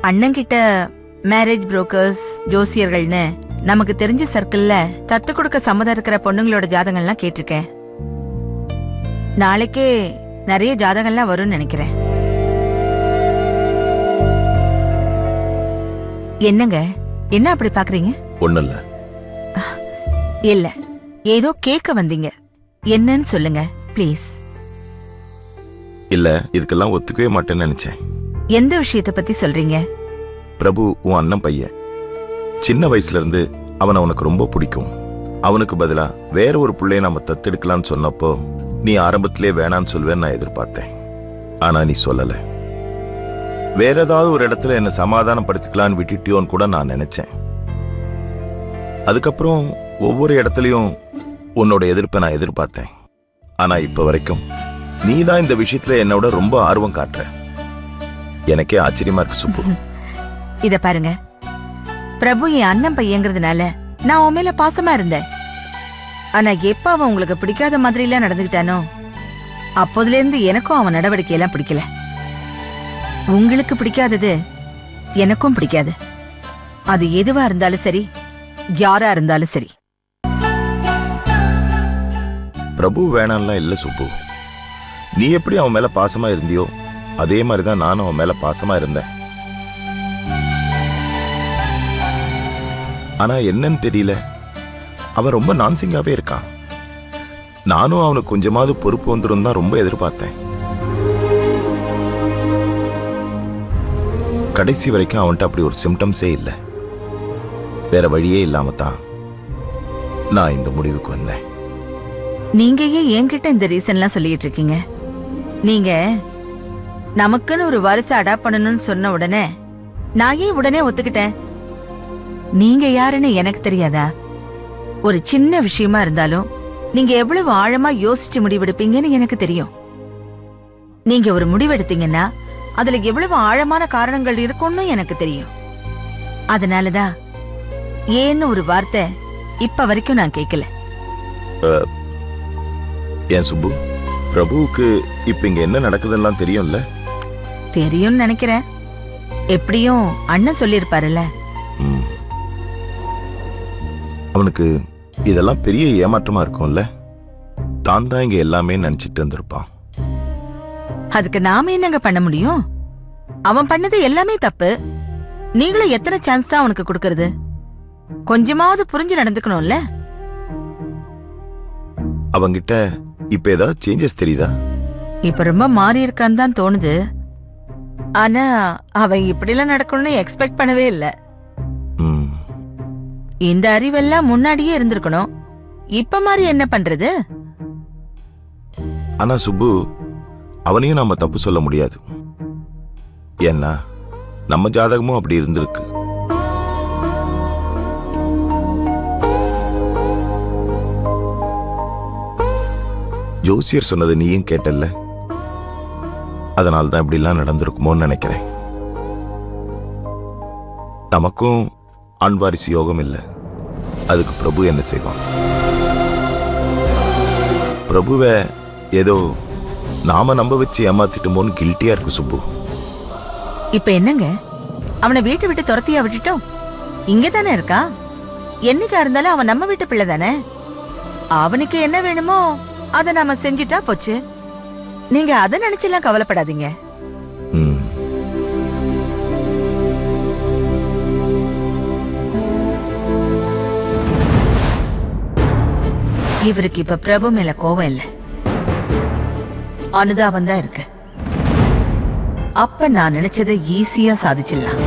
அண்ணங்கிட்ட marriage brokers ஜோசியர்கள்னு நமக்கு தெரிஞ்ச சர்க்கிள்ல தத்து கொடுக்க சம்மதம் இருக்கிற பொண்ணுங்களோட ஜாதகம்லாம் கேட்டிருக்கேன். நாளைக்கே நிறைய ஜாதகம்லாம் வரும்னு நினைக்கிறேன். என்னங்க என்ன அப்படி பாக்குறீங்க? ஒண்ணு இல்ல. இல்ல ஏதோ கேட்க வந்தீங்க, என்னன்னு சொல்லுங்க ப்ளீஸ். இல்ல இதுக்கெல்லாம் ஒத்துக்கவே மாட்டேன்னு நினைச்சேன். எந்த விஷயத்தை பத்தி சொல்றீங்க? பிரபு உன் அண்ணன் பையன். சின்ன வயசுல இருந்து அவனை உனக்கு ரொம்ப பிடிக்கும். அவனுக்கு பதிலா வேற ஒரு பிள்ளைய நம்ம தத்தெடுக்கலான்னு சொன்னப்போ நீ ஆரம்பத்திலே வேணான்னு சொல்வேன்னு நான் எதிர்பார்த்தேன். ஆனா நீ சொல்லல. வேற ஏதாவது ஒரு இடத்துல என்ன சமாதானப்படுத்திக்கலான்னு விட்டுட்டியோன்னு கூட நான் நினைச்சேன். அதுக்கப்புறம் ஒவ்வொரு இடத்துலயும் உன்னோட எதிர்ப்பை நான் எதிர்பார்த்தேன். ஆனா இப்ப வரைக்கும் நீ தான் இந்த விஷயத்துல என்னோட ரொம்ப ஆர்வம் காட்டுற. எனக்கே ஆச்சரியமா இருக்கு சுப்பு. இத பாருங்க, பிரபு என் அண்ணன் பையங்கிறதுனால நான் உன் மேல பாசமா இருந்தேன். ஆனா எப்ப அவன் உங்களுக்கு பிடிக்காத மாதிரி எல்லாம் நடந்துகிட்டானோ அப்போதுல இருந்து எனக்கும் அவன் நடவடிக்கையெல்லாம் பிடிக்கல. உங்களுக்கு பிடிக்காதது எனக்கும் பிடிக்காது. அது எதுவா இருந்தாலும் சரி, யாரா இருந்தாலும் சரி. பிரபு வேணாம்லாம் இல்ல சுப்பு. நீ எப்படி அவன் மேல பாசமா இருந்தியோ அதே மாதிரிதான் நானும் அவன் மேல பாசமா இருந்தேன். ஆனா என்னன்னு தெரியல, அவன் ரொம்ப நான்சிங்காவே இருக்கான். நானும் அவனுக்கு கொஞ்சமாவது பொறுப்பு வந்துடும் தான் ரொம்ப எதிர்பார்த்தேன். கடைசி வரைக்கும் அவன்கிட்ட அப்படி ஒரு சிம்டம்ஸே இல்லை. வேற வழியே இல்லாம தான் நான் இந்த முடிவுக்கு வந்தேன். நீங்க ஏன் என்கிட்ட இந்த ரீசன்லாம் சொல்லிட்டு இருக்கீங்க? நீங்க நமக்குன்னு ஒரு வாரிசு அடாப்ட் பண்ணணும்னு சொன்ன உடனே நான் ஏன் உடனே ஒத்துக்கிட்டேன்? நீங்க யாருன்னு எனக்கு தெரியாதா? ஒரு சின்ன விஷயமா இருந்தாலும் நீங்க எவ்வளவு ஆழமா யோசிச்சு முடிவெடுப்பீங்கன்னு எனக்கு தெரியும். நீங்க ஒரு முடிவெடுத்தீங்கன்னா அதுல எவ்வளவு ஆழமான காரணங்கள் இருக்கும்னு எனக்கு தெரியும். அதனாலதான் ஏன்னு ஒரு வார்த்தை இப்ப வரைக்கும் நான் கேட்கல. ஏன் சுப்பு, பிரபுவுக்கு இப்ப இங்க என்ன நடக்குதுன்னு தெரியும்ல? தெரியும்னு நினைக்கிறேன். எப்படியும் அண்ணன் சொல்லிருப்பாருல்ல. அவனுக்கு இதெல்லாம் பெரிய ஏமாற்றமா இருக்கும்ல. தான் தான் இங்க எல்லாமே நினைச்சிட்டு இருந்திருப்பான். அதுக்கு நாம என்னங்க பண்ண முடியும்? அவன் பண்ணது எல்லாமே தப்பு. நீங்களும் எத்தனை சான்ஸ் தான் அவனுக்கு கொடுக்கறது? கொஞ்சமாவது புரிஞ்சு நடந்துக்கணும்ல. அவங்கிட்ட இப்ப ஏதாவது சேஞ்சஸ் தெரியுதா? இப்ப ரொம்ப மாறி இருக்கான்னு தான் தோணுது. ஆனா அவன் இப்படிலாம் நடக்கணும்னு எக்ஸ்பெக்ட் பண்ணவே இல்லை. இந்த அறிவெல்லாம் முன்னாடியே இருந்திருக்கணும். இப்ப மாதிரி என்ன பண்றது? ஆனா சுப்பு, அவனையும் நாம தப்பு சொல்ல முடியாது. ஏன்னா நம்ம ஜாதகமும் அப்படி இருந்திருக்கு. ஜோசியர் சொன்னது நீயும் கேட்டல்ல. அதனால்தான் இப்படி எல்லாம் நடந்திருக்குமோன்னு நினைக்கிறேன். நமக்கும் ஆண் வாரிசு யோகம் இல்லை. அதுக்கு பிரபு என்ன செய்வான்? பிரபுவை ஏதோ நாம நம்ப வச்சு ஏமாத்திட்டோமோன்னு கில்ட்டியா இருக்கு சுப்பு. இப்ப என்னங்க, அவனை வீட்டை விட்டு துரத்தியா விட்டுட்டோம்? இங்கதானே இருக்கா. என்னைக்கா இருந்தாலும் அவன் நம்ம வீட்டு பிள்ளை தானே. அவனுக்கு என்ன வேணுமோ அதை நாம செஞ்சுட்டா போச்சு. நீங்க அதை நினைச்செல்லாம் கவலைப்படாதீங்க. இவருக்கு இப்ப பிரபு மேல கோபம் இல்ல, அனுதாபம் தான் இருக்கு. அப்ப நான் நினைச்சதை ஈஸியா சாதிச்சிடலாம்.